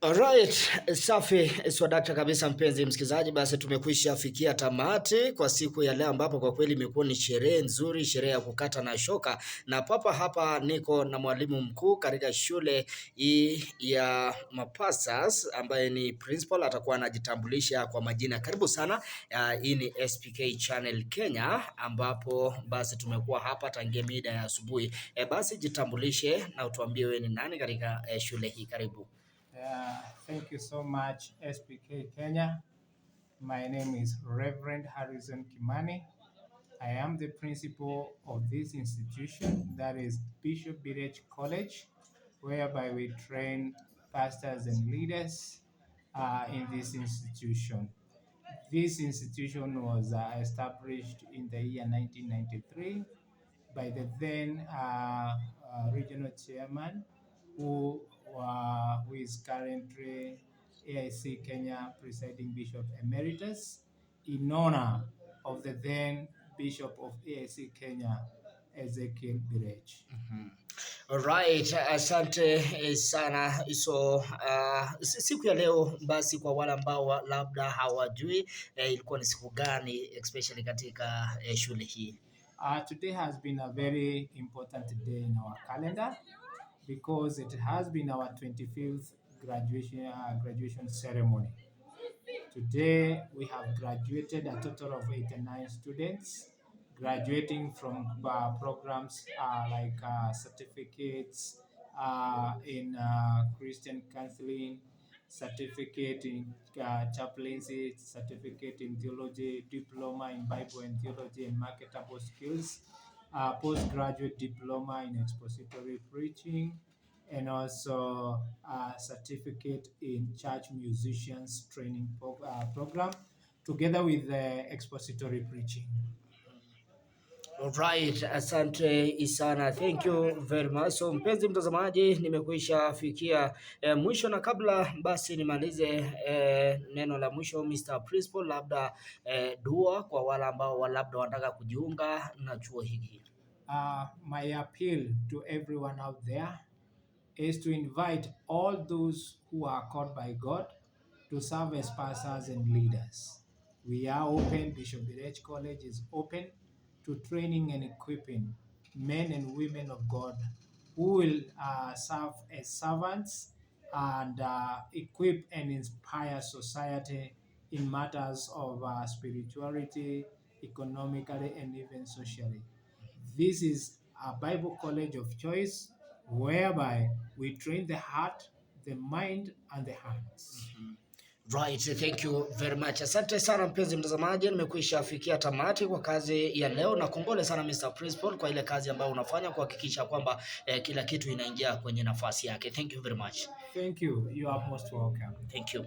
Alright, safi swadakta kabisa mpenzi msikizaji, basi tumekwisha fikia tamati kwa siku ya leo, ambapo kwa kweli imekuwa ni sherehe nzuri, sherehe ya kukata na shoka, na papa hapa niko na mwalimu mkuu katika shule hii ya Mapastors ambaye ni principal, atakuwa anajitambulisha kwa majina. Karibu sana. Hii ni SPK Channel Kenya, ambapo basi tumekuwa hapa tangia mida ya asubuhi. Basi jitambulishe na utuambie wewe ni nani katika shule hii. Karibu. Thank you so much, SPK Kenya. My name is Reverend Harrison Kimani. I am the principal of this institution, that is Bishop Birech College, whereby we train pastors and leaders in this institution. This institution was established in the year 1993 by the then regional chairman, who is currently AIC Kenya Presiding Bishop Emeritus, in honor of the then Bishop of AIC Kenya, Ezekiel Birech. Alright, asante sana. So siku ya leo basi, kwa wale ambao labda hawajui ilikuwa ni siku gani especially katika shule hii? Today has been a very important day in our calendar because it has been our 25th graduation ceremony. Today we have graduated a total of 89 students, graduating from programs like certificates in Christian counseling, certificate in chaplaincy, certificate in theology, diploma in Bible and theology and marketable skills, postgraduate diploma in expository preaching, and also a certificate in church musicians training program, together with the expository preaching. Alright, asante sana. Thank you very much. So mpenzi mtazamaji, nimekwisha fikia mwisho, na kabla basi nimalize neno la mwisho, Mr. Principal, labda dua kwa wale ambao labda wanataka kujiunga na chuo hiki. My appeal to everyone out there is to invite all those who are called by God to serve as pastors and leaders. We are open. Bishop Birech College is open to training and equipping men and women of God who will serve as servants and equip and inspire society in matters of spirituality, economically, and even socially. This is a Bible college of choice whereby we train the heart, the mind, and the hands. Right, thank you very much. Asante sana mpenzi mtazamaji, nimekwisha fikia tamati kwa kazi ya leo, na kongole sana Mr. Principal kwa ile kazi ambayo unafanya kuhakikisha kwamba kila kitu inaingia kwenye nafasi yake. Thank you very much. Thank you. You are most welcome. Thank you.